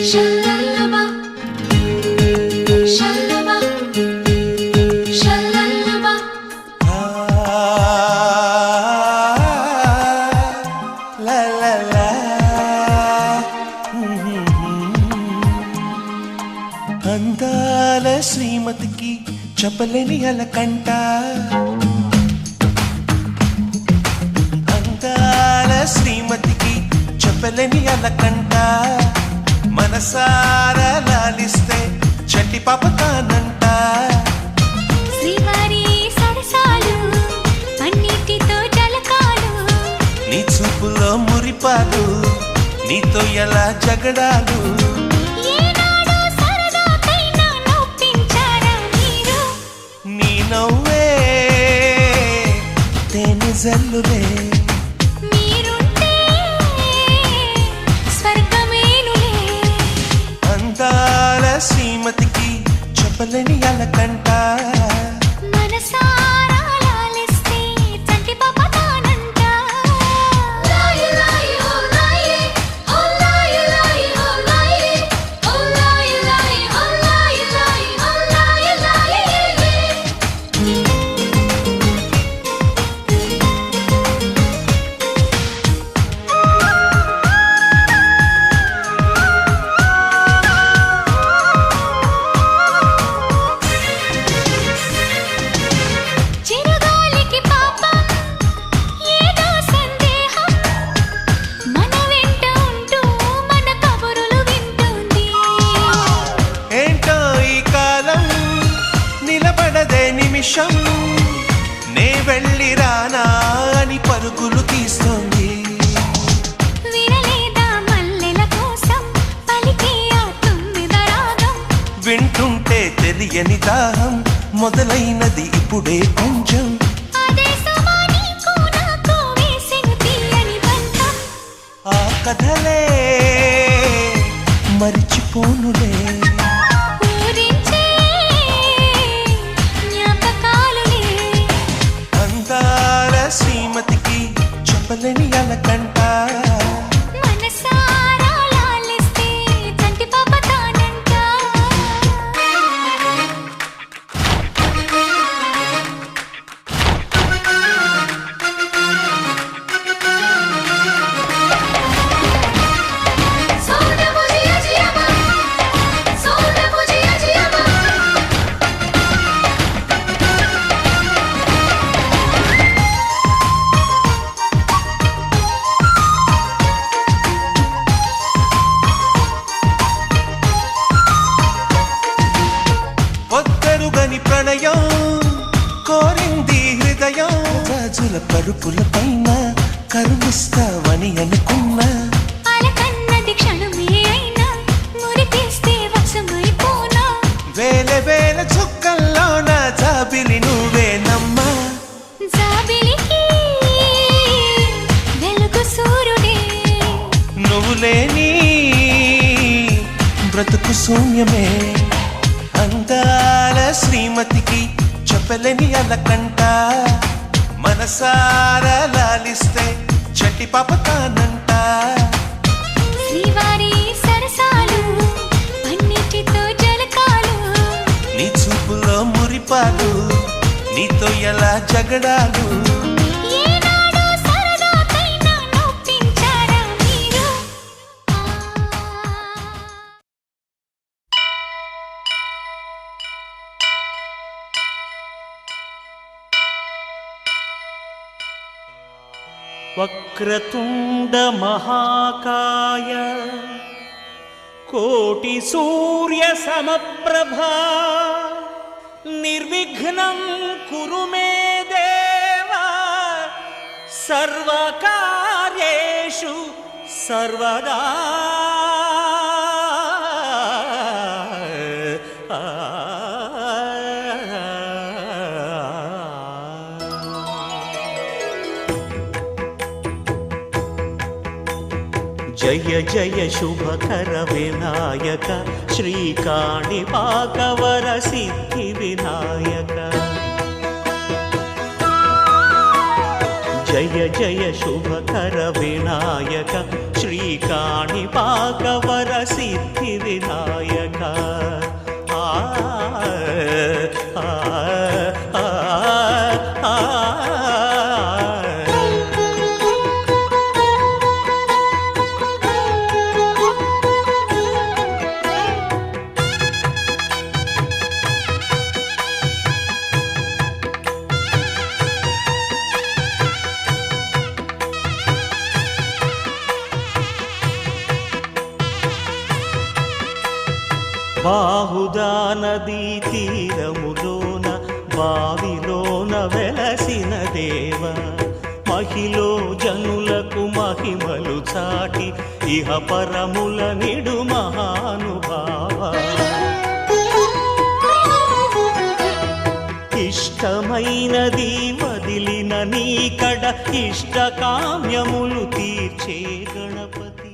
Shalalaba, shalaba, shalalaba. La la la. అందాల శ్రీమతికి చెప్పలేని అలకంట, అందాల శ్రీమతికి చెప్పలేని అలకంట, మనసారా లాలిస్తే చంటి పాప తానంట. శ్రీవారి సరసాలు అన్నిటితో జలకాలు, నీ చూపులో మురిపాలు, నీతో ఎలా జగడాలు. ఏనాడో సరదాకైనా నొప్పించారా మీరు? నీ నవ్వే తేనె జల్లులే, మీరుంటే స్వర్గమేనులే. అందాల శ్రీమతికి చెప్పలేని అలకంట, మనసారా లాలిస్తే చంటి పాప తానంట. లాయి లాయి ఓ లాయి, ఓ లాయి లాయి ఓ లాయి, ఓ లాయి లాయి ఓ లాయి లాయి ఓ లాయి లాయి. చిరుగాలికి పాపం ఏదో సందేహం, మన వెంట ఉంటూ మన కబురులు వింటుంది. ఏంటో ఈ కాలం నిలబడదే నిమిషం, నే వెళ్ళి రానా అని పరుగులు తీస్తోంది. వినలేదా మల్లెల కోసం పలికే ఆ తుమ్మిద రాగం? వింటుంటే తెలియని దాహం మొదలైనది ఇప్పుడే కొంచెం. అదే సుమా నీకు నాకు వేసెను తీయని బంధం. ఆ కథలే మరిచిపోనులే, ఊరించే జ్ఞాపకాలులే. అందాల శ్రీమతికి చెప్పలేని అలకంట, మనసారా లాలిస్తే చంటి పాప తానంట. సోనా ముజియా జియామా, సోనా ముజియా జియామా. పొద్దరుగని ప్రణయం కోరింది హృదయం, రాజుల పరుపుల పైన కరుణిస్తావని అనుకున్నా. అలకన్నది క్షణమే అయినా మురిపిస్తే వశమైపోనా. వేల వేల చుక్కల్లోన జాబిలి నువ్వేనమ్మా. జాబిలికి వెలుగు సూర్యుడే, నువ్వు లేని బ్రతుకు శూన్యమే. అందాల శ్రీమతికి చెప్పలేని అలకంట, మనసారా లాలిస్తే చంటి పాప తానంట. శ్రీవారి సరసాలు అన్నిటితో జలకాలు, నీ చూపులో మురిపాలు, నీతో ఎలా జగడాలు. ఏనాడో సరదాకైనా నొప్పించారా మీరు? వక్రతుండ మహాకాయ కోటి సూర్య సమప్రభా నిర్విఘ్నం కురు మే దేవ సర్వకార్యేషు సర్వదా. జయ జయ శుభకర వినాయక శ్రీకాణిపాకవర సిద్ధి వినాయక. జయ జయ శుభకర వినాయక శ్రీ కాణిపాకవర సిద్ధి వినాయక ఆ ఆ, ఆ, ఆ, ఆ. బాహుదా నదీ తీరములోన బావిలోన వెలసిన దేవ మహిలో జనులకు మహిమలు చాటి ఇహ పరముల నిడు మహానుభావ ఇష్టమైనది వదిలిన నీకడ ఇష్ట కామ్యములు తీర్చే గణపతి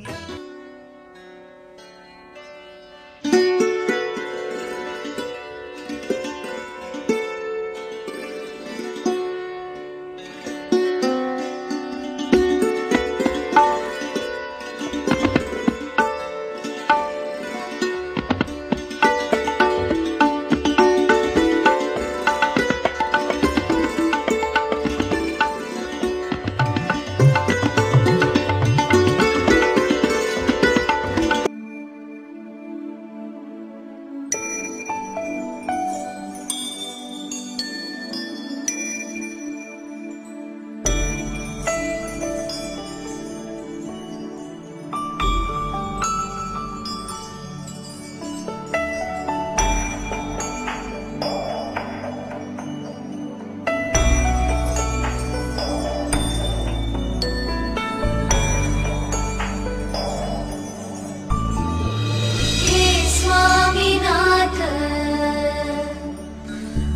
हे स्वामीनाथ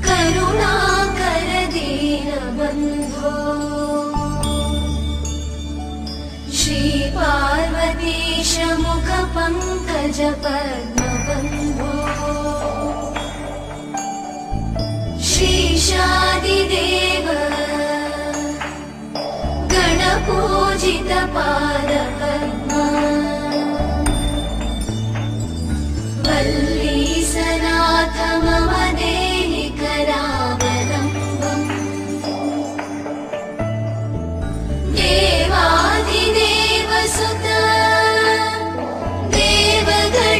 करुणाकर दीनबन्धो श्री पार्वतीश मुख पंकज पद्मबन्धो श्रीशादिदेव गणपूजित पादपद्मा वल्लीसनाथ मम देहि करावलम्बम् देवाधिदेव सुत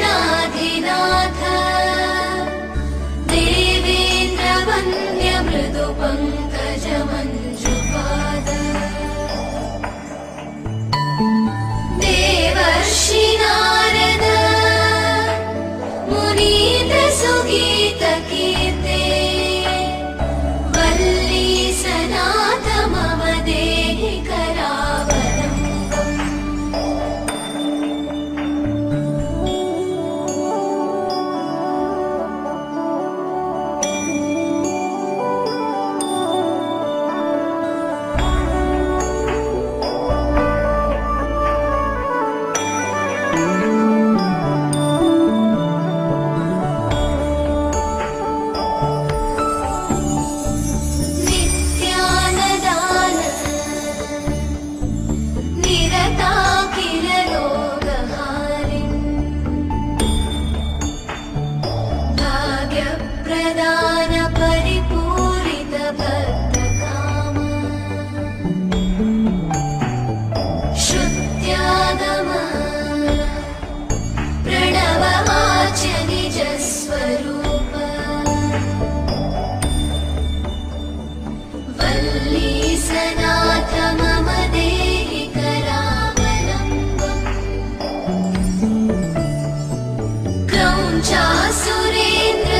देवगणाधिनाथ देवेन्द्र वन्द्य मृदु पङ्कज मञ्जुपाद देवर्षि नारद मुनीन्द्र सुगीत कीर्ते वल्लीसनाथ मम देहि करावलम्बम् नित्यानदान निरताखिल रोगहारिन् भाग्यप्रदान परिपूरित भक्तकाम श्रुत्यागम प्रणववाच निजस्वरूप वल्लीसनाथ मम देहि करावलम्बम् क्रौञ्चासुरेन्द्र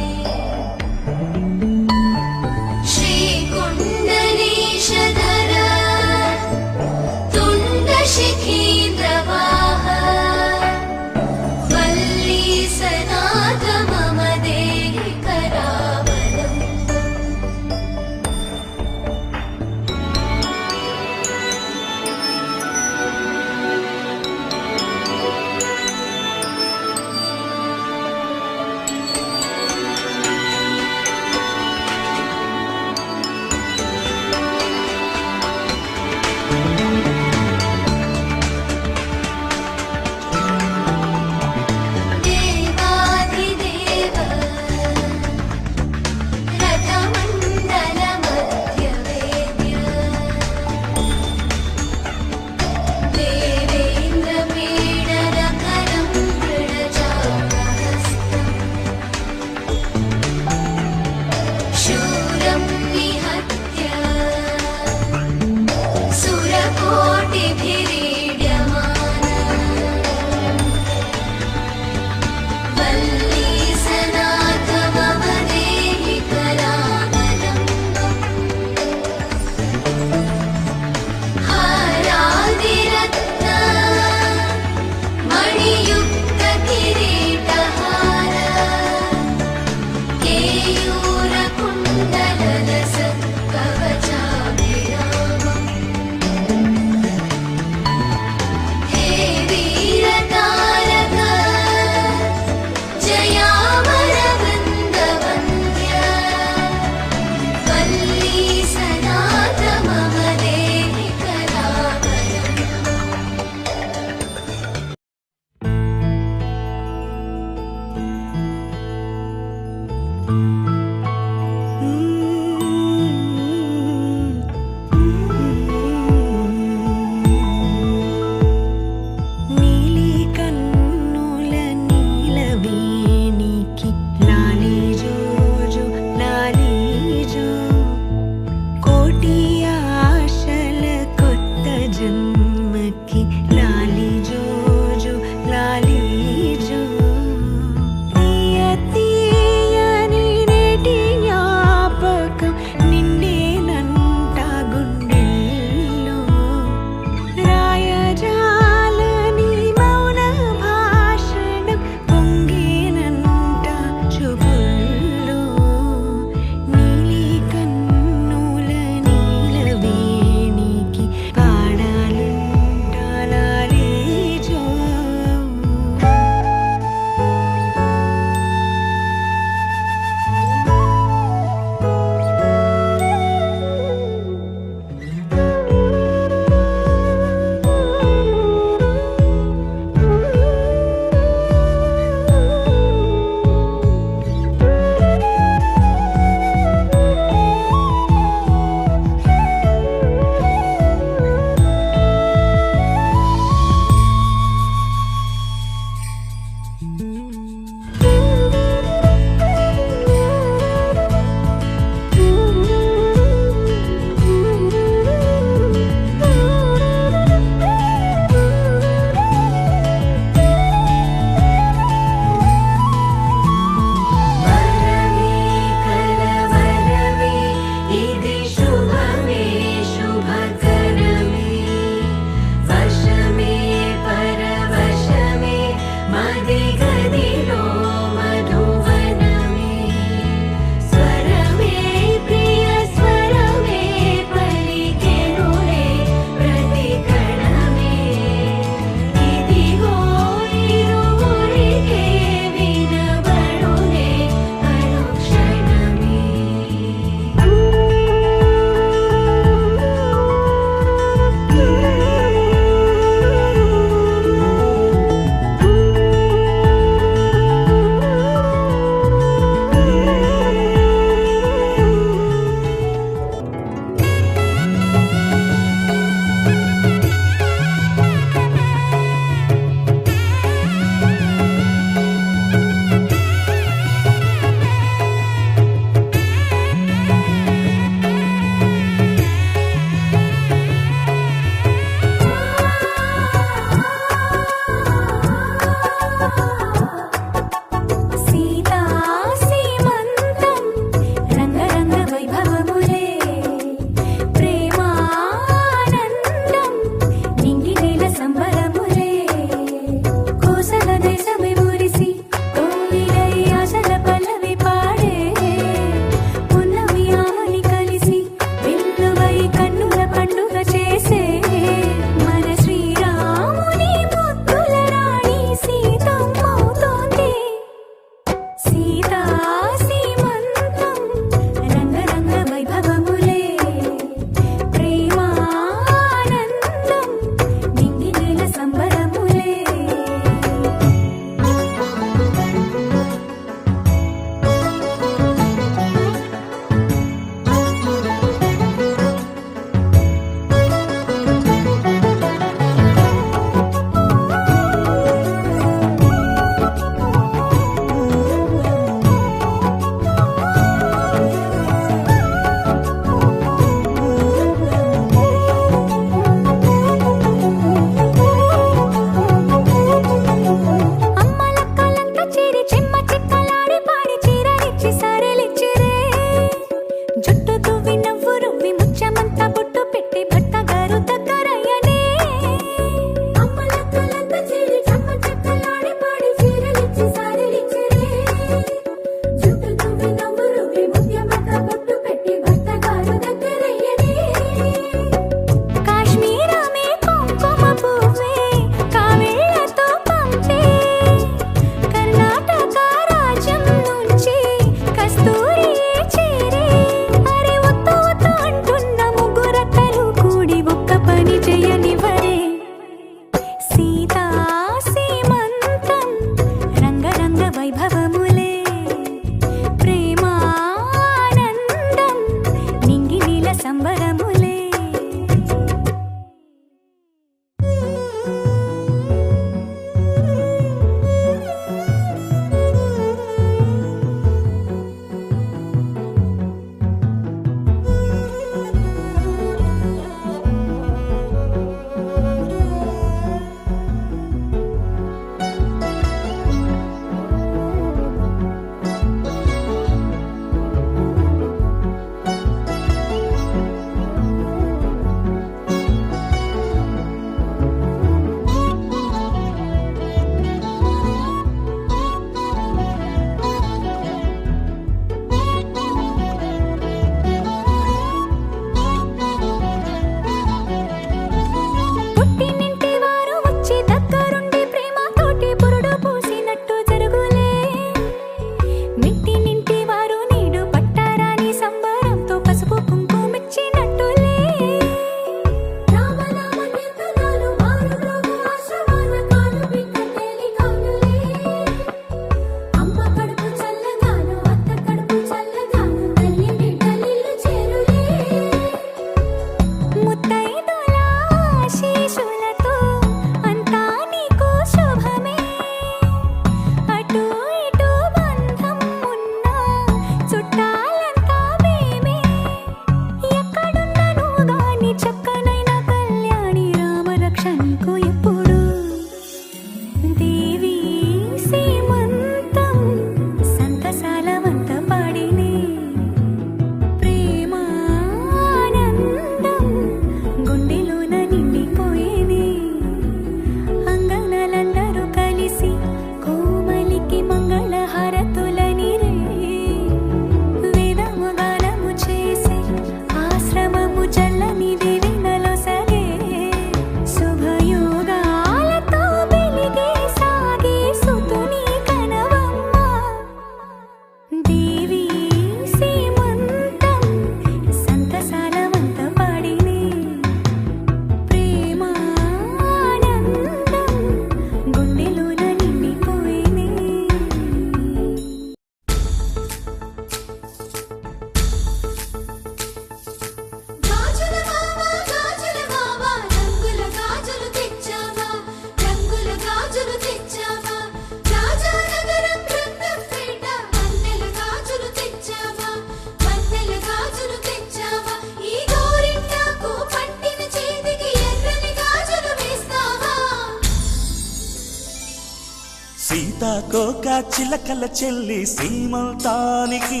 సీతాకోక చిలకల చెల్లి సీమంతానికి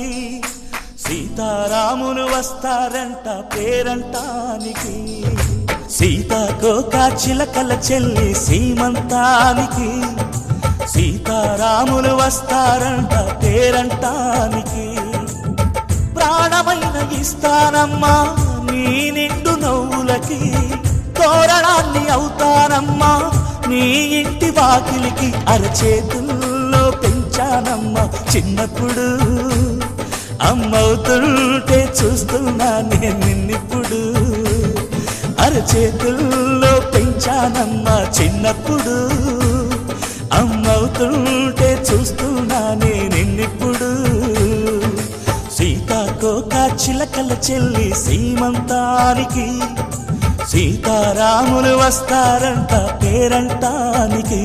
సీతారాములు వస్తారంట పేరంటానికి సీతాకోక చిలకల చెల్లి సీమంతానికి సీతారాములు వస్తారంట పేరంటానికి ప్రాణమైన ఇస్తానమ్మా నీ నిండు నవ్వులకి తోరణాన్ని అవుతానమ్మా నీ ఇంటి వాకిలికి అరచేతుల్లో పెంచానమ్మా చిన్నప్పుడు అమ్మవుతుంటే చూస్తున్నా నేను నిన్నిప్పుడు అరచేతుల్లో పెంచానమ్మా చిన్నప్పుడు అమ్మవుతుంటే చూస్తున్నా నేను నిన్నిప్పుడు సీతాకోక చిలకల చెల్లి సీమంతానికి సీతారాములు వస్తారంట పేరంటానికి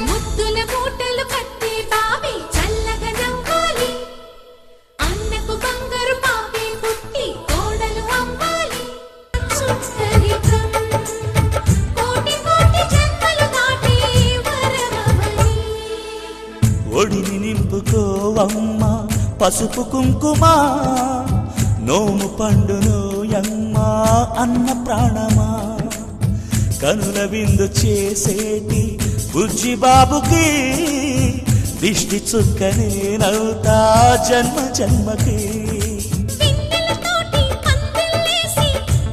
ముద్దుల మూటలు కట్టి బావి చల్లగా నవ్వాలి అన్నకు బంగారు పాపే పుట్టి కోడలు అమ్మాలి సుందరికం కోటి కోటి జన్మలు దాటి వరమవని ఒడిని నింపుకోవమ్మ పసుపు కుంకుమ నోము పండునోయమ్మా అన్న ప్రాణమా కనుల విందు చేసేటి బుజ్జి బాబుకి దిష్టి చుక్కనేనవుతా జన్మ జన్మకి పిన్నెలతోటి పందిళ్ళేసి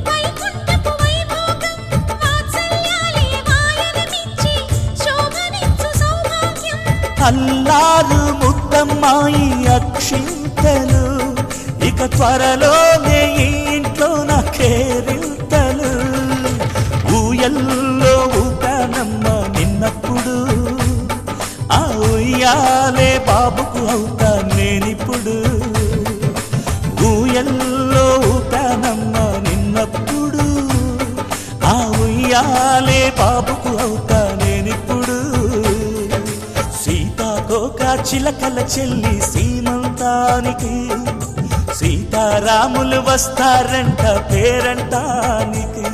వైకుంఠపు వైభోగం వాత్సల్యాలే వాయనమిచ్చి శోభనిచ్చు సౌభాగ్యం అల్లారు ముద్దమ్మాయి అక్షింతలు ఇక త్వరలోనే ఈ ఇంట్లో నా కేరింతలు ఊయల్లో ఊపానమ్మ నిన్నప్పుడు ఆ ఉయ్యాలే బాబుకు అవుతా నేనిప్పుడు ఊయల్లో ఊపానమ్మ నిన్నప్పుడు ఆ ఉయ్యాలే బాబుకు అవుతా నేనిప్పుడు సీతాకోక చిలకల చెల్లి సీమంతానికి సీతారాములు వస్తారంట పేరంటానికి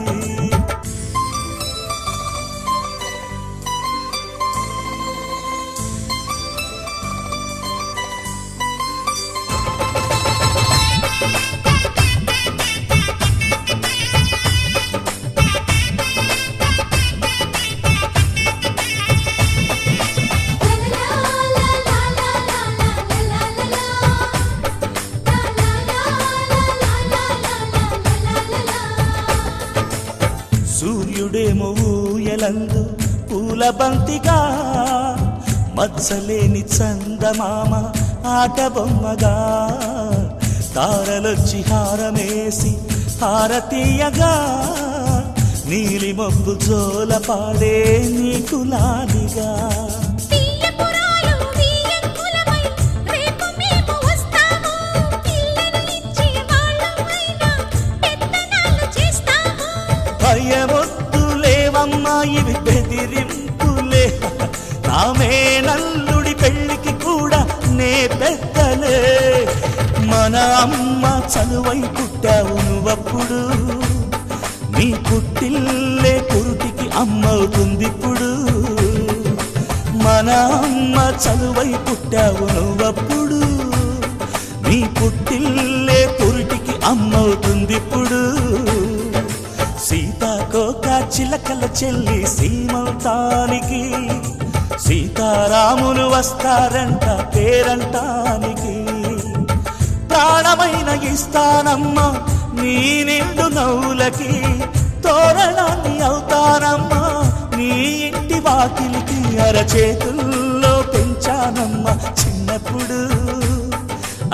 సూర్యుడేమో ఊయలందు పూల బంతిగా మచ్చలేని చందమామ ఆట బొమ్మగా తారలొచ్చి హారమేసి హారతీయగా నీలి మబ్బు జోల పాడే నీకు లాలిగా తీయపురాలు వీయంకులమై రేపు మేము వస్తాము పిల్లను ఇచ్చి వాళ్ళమైనా పెత్తనాలు చేస్తాము భయమొద్దులేవమ్మా ఇవి బెదిరింపులే నామే నల్లుడి పెళ్లికి కూడా నే పెద్దలే మన అమ్మ చనువై పుట్టావు నువ్వప్పుడు నీ పుట్టిల్లే పురుటికి అమ్మవుతుందిప్పుడు మన అమ్మ చనువై పుట్టావు నువ్వప్పుడు నీ పుట్టిల్లే పురుటికి అమ్మవుతుందిప్పుడు సీతాకోక చిలకల చెల్లి సీమంతానికి సీతారాములు వస్తారంట పేరంటానికి ప్రాణమైన ఇస్తానమ్మా నీ నిండు నవ్వులకి తోరణాన్ని అవుతానమ్మా నీ ఇంటి వాకిలికి అరచేతుల్లో పెంచానమ్మా చిన్నప్పుడు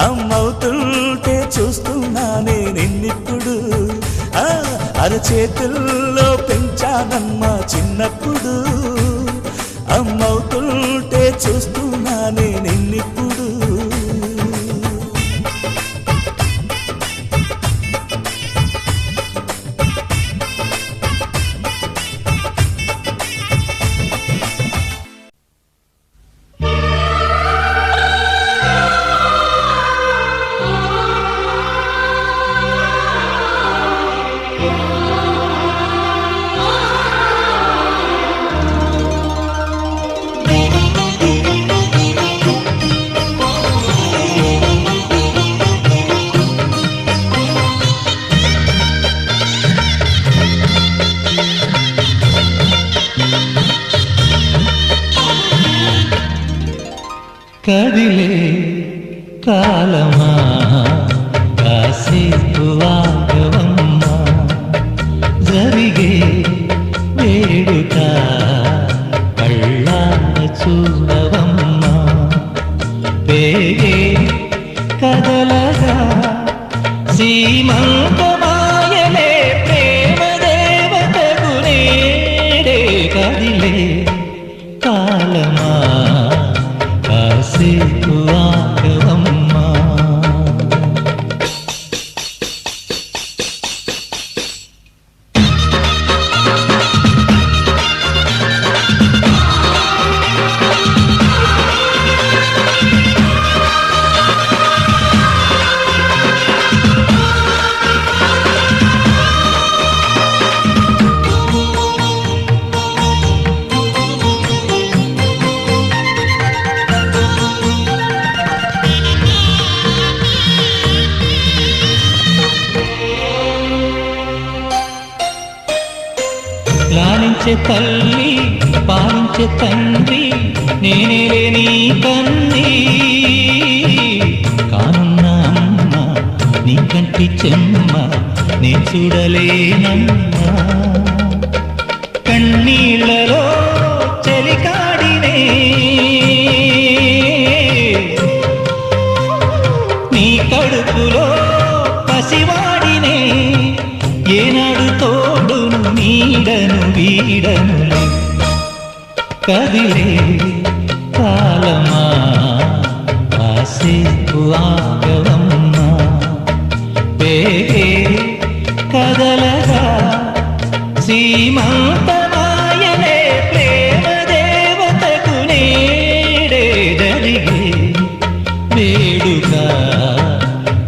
అమ్మవుతుంటే చూస్తున్నానే నిన్నిప్పుడు అరచేతుల్లో పెంచానమ్మా చిన్నప్పుడు అమ్మవుతుంటే చూస్తున్నానే నిన్నిప్పుడు కదిలే కాలమా కాసేపు ఆగవమ్మా జరిగే వేడుక కళ్ళార చూడవమ్మా పేగే కదలగా సీమంతమాయలే ప్రేమ దేవతకు నేడే కదిలే కాలమా కాసేపు ఆగవమ్మా లాలించే తల్లి పాలించే తండ్రి నేనే నీ కన్నీ కానున్న అమ్మ నీ కంటి చెమ్మ నే చూడలేనమ్మా కన్నీళ్ళలో చెలికాడినే నీ కడుపులో పసివాడినే ఏనాడు తోడును నీడను వీడనులే కదిలే కాలమా కాసేపు ఆగవమ్మా పేగే కదలగా సీమంతమాయలే ప్రేమ దేవతకు నేడే జరిగే వేడుక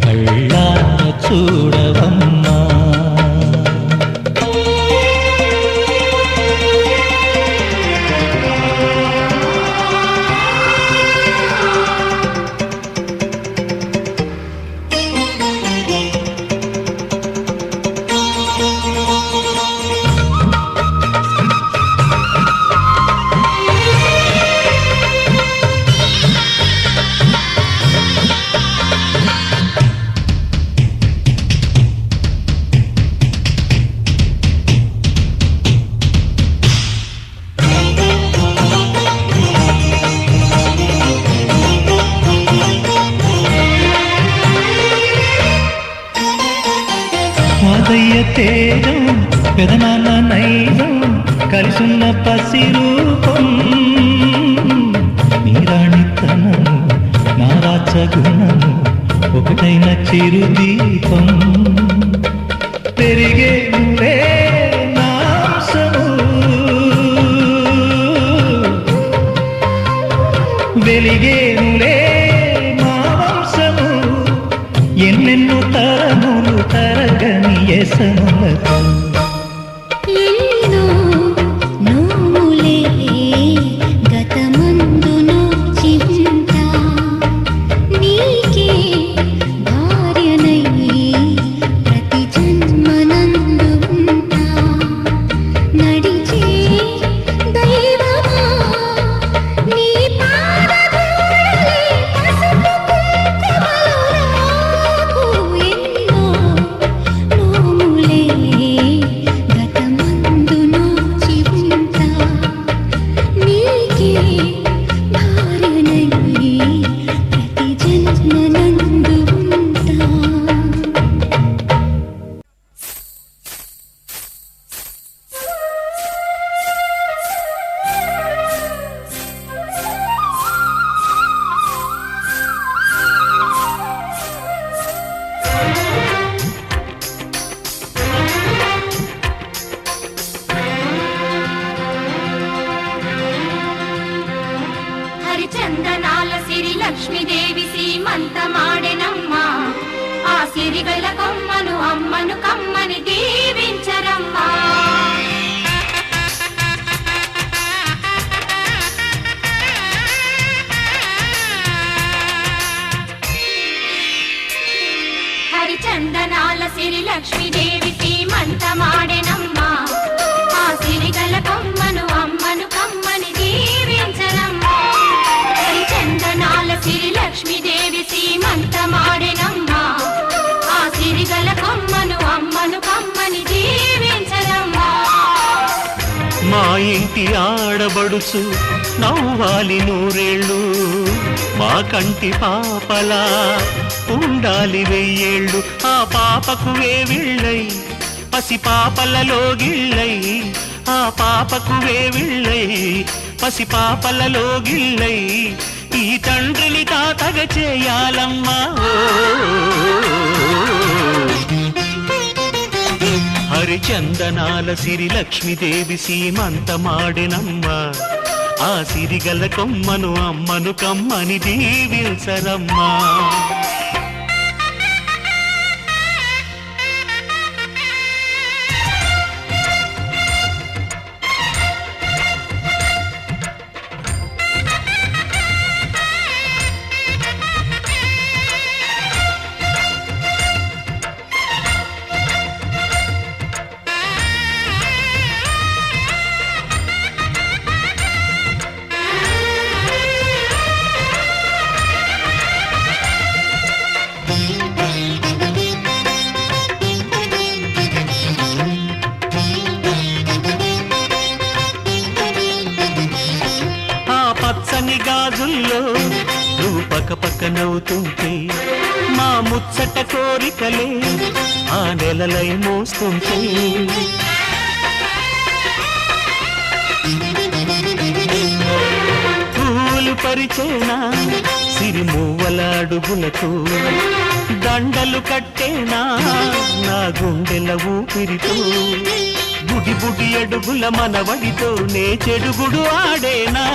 కళ్ళార చూడవమ్మా మాదయ్య తేజం పెదనాన్న నైజం కలిసున్న పసిరూపం నీరాణితనము నా రాచగుణము ఒకటైన చిరుదీపం పెరిగేనులే నాంసము వెలిగేనులే మా వంశము ఎన్నెన్నో తరములు తరగని యసములకు ఎన్నో నోములే గతమందును చింత నీకే భార్యనై ప్రతి జన్మనందు ఉంటా నడిచే దైవమా నీ పాదధూళిలే పసుపు కుంకుమలు రాకు ఎన్నో నోములే గతమందును చింత నీకే భార్యనై ప్రతి జన్మనందు ఉంటా హరిచందనాల సిరి లక్ష్మీదేవి సీమంతమాడెనమ్మా ఆ సిరిగల కొమ్మను అమ్మను కమ్మని దీవించరమ్మా హరిచందనాల సిరి లక్ష్మీదేవి సీమంతమాడెనమ్మా ఆ సిరిగల కొమ్మను అమ్మను కమ్మని దీవించరమ్మా హరిచందనాల ఆడబడుచు నవ్వాలి నూరేళ్ళు మా కంటి పాపలా ఉండాలి వెయ్యేళ్ళు ఆ పాపకు వేవిళ్ళై పసి పాపలలో గిళ్ళై ఆ పాపకు వేవిళ్ళై పసి పాపలలో గిళ్ళై ఈ తండ్రిని తాతగా చేయాలమ్మా హరిచందనాల సిరి లక్ష్మీదేవి సీమంతమాడినమ్మ ఆ సిరిగల కొమ్మను అమ్మను కమ్మని దీవించరమ్మా పచ్చని గాజుల్లో నువ్వు పక్క నవ్వుతుంటే మా ముచ్చట కోరికలే ఆ నెలలై మోస్తుంటే పూలు పరిచేనా సిరిమూవల అడుగులకు దండలు కట్టేనా నా గుండెల ఊపిరితో బుడి బుడి అడుగుల మనవడితో నే చెడుగుడు ఆడేనా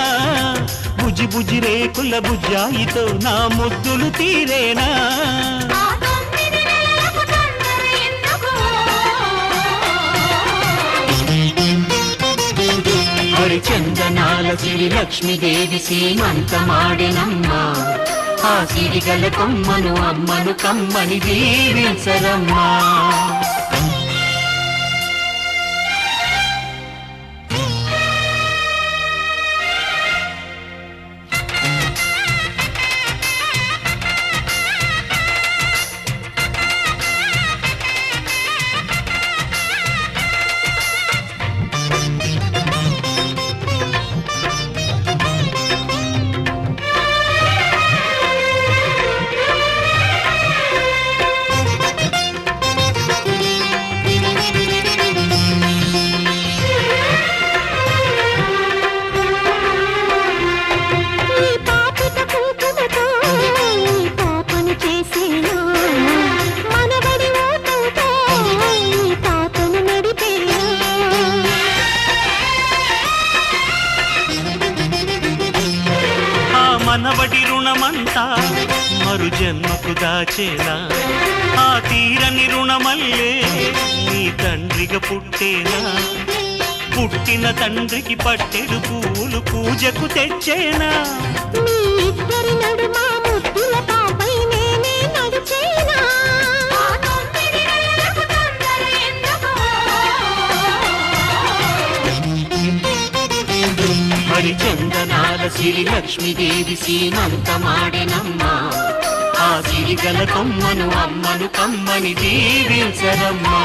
బుజి బుజి రేకుల బుజ్జాయితో నా ముద్దులు తీరేనా ఆ 9 నెలలకు తొందర ఎందుకు హరిచందనాల సిరి లక్ష్మీదేవి సీమంతమాడినమ్మ ఆ సిరిగల కొమ్మను అమ్మను కమ్మని దీవించరమ్మా మనవడి రుణమంతా మరు జన్మకు దాచేనా ఆ తీరని రుణమల్లే నీ తండ్రిగా పుట్టేనా పుట్టిన తండ్రికి పట్టెడు పూలు పూజకు తెచ్చేనా మీ ఇద్దరి నడుమ ముద్దుల పాపై నేనే నడిచేనా ఆ 9 నెలలకు తొందర ఎందుకు హరిచందనాల సిరి లక్ష్మీదేవి సీమంతమాడినమ్మ ఆ సిరిగల కొమ్మను అమ్మను కమ్మని దీవించరమ్మా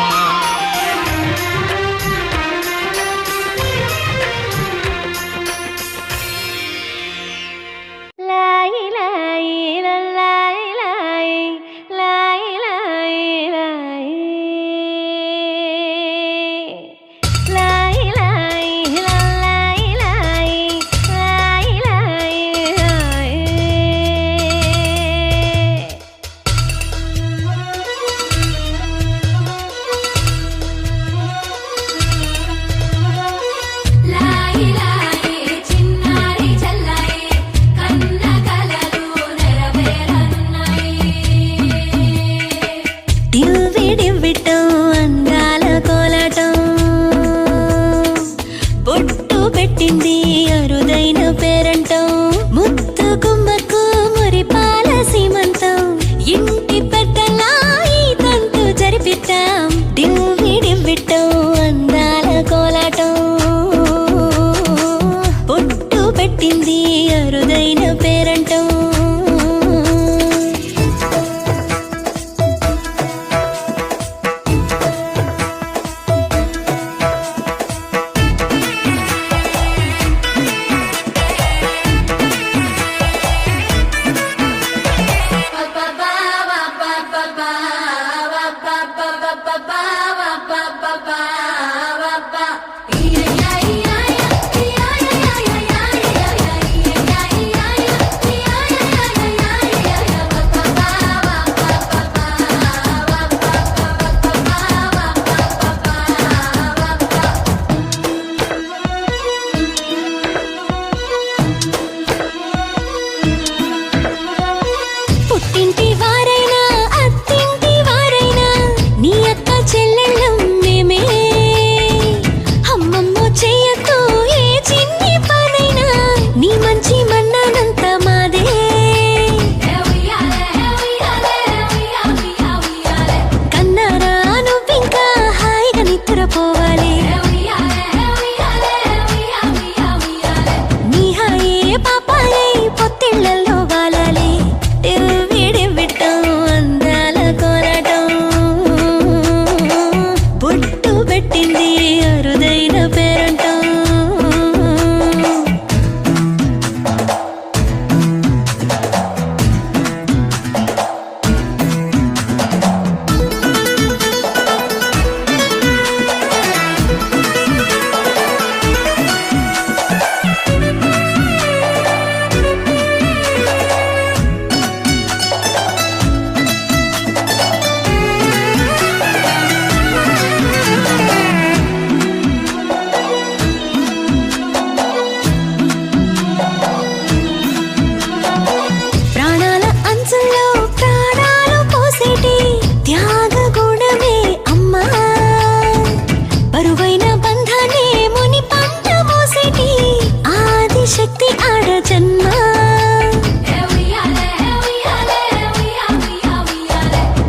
శక్తి ఆడ జన్మ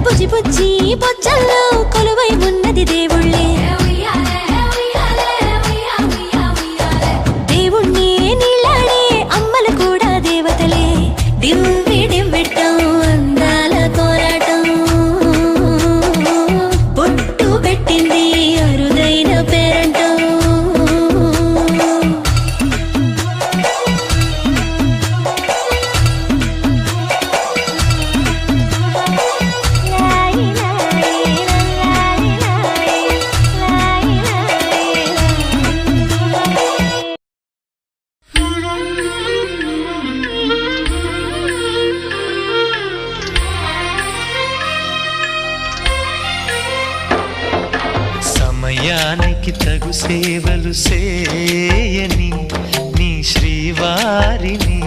బుజ్జి బుజ్జి బొజ్జల్లో కొలువై ఉన్నది దేవుళ్ళే దేవుణ్ణి నీళ్ళాడే అమ్మలు కూడా దేవతలే దివ్వి దివ్వెట్టం అందాల కోరాటం పొట్టు పెట్టింది అరుదైన పేరంటం సమయానికి తగు సేవలు చేయని నీ శ్రీవారిని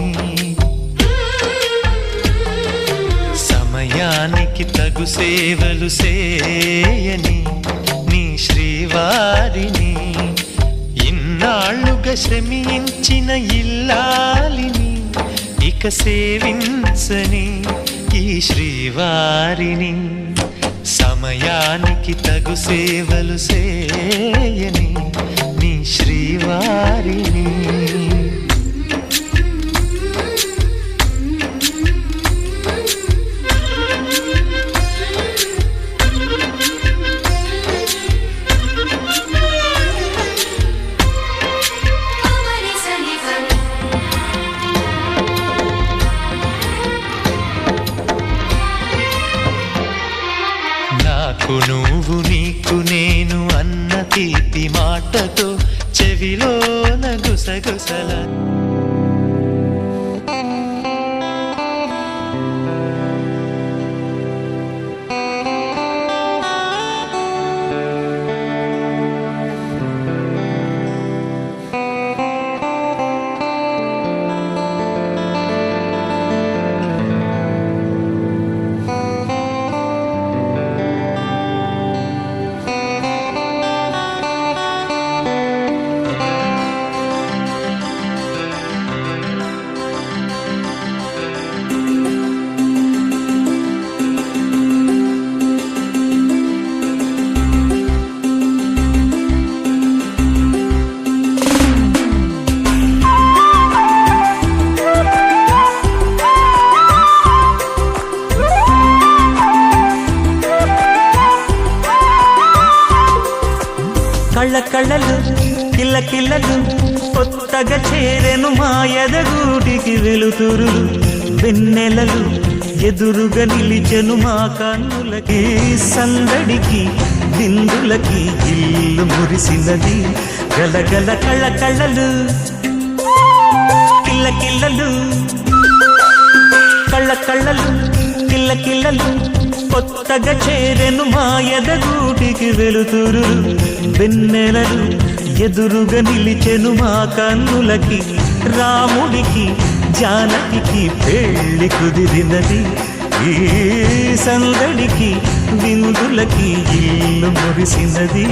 సమయానికి తగు సేవలు చేయని నీ శ్రీవారిని ఇన్నాళ్ళుగా శ్రమించిన ఇల్లాలిని ఇక సేవించని ఈ శ్రీవారిని సమయానికి తగు సేవలు చేయని నీ శ్రీవారిని నాకు నువ్వు నీకు నేను అన్న తీపి మాటతో చెవిలోన గుసగుసల కళ్ళ కళ్ళలు కిల్ల కిల్లలు కొత్తగా చేరెను మా ఎదగూటికి వెలుతురు వెన్నెలలు ఎదురుగా నిలిచెను మా కన్నులకి సందడికి బిందులకి ఇల్లు మురిసినది గలగల కళ్ళ కళ్ళలు కిల్ల కిల్లలు కళ్ళ కళ్ళలు కిల్ల కిల్లలు కొత్తగా చేరెను మా ఎదగూటికి వెలుతురు వెన్నెలలు ఎదురుగా నిలిచెను మా కన్నులకి రాముడికి జానకి పెళ్లి కుదిరినది ఈ సందడికి విందులకి ఇల్లు మురిసినది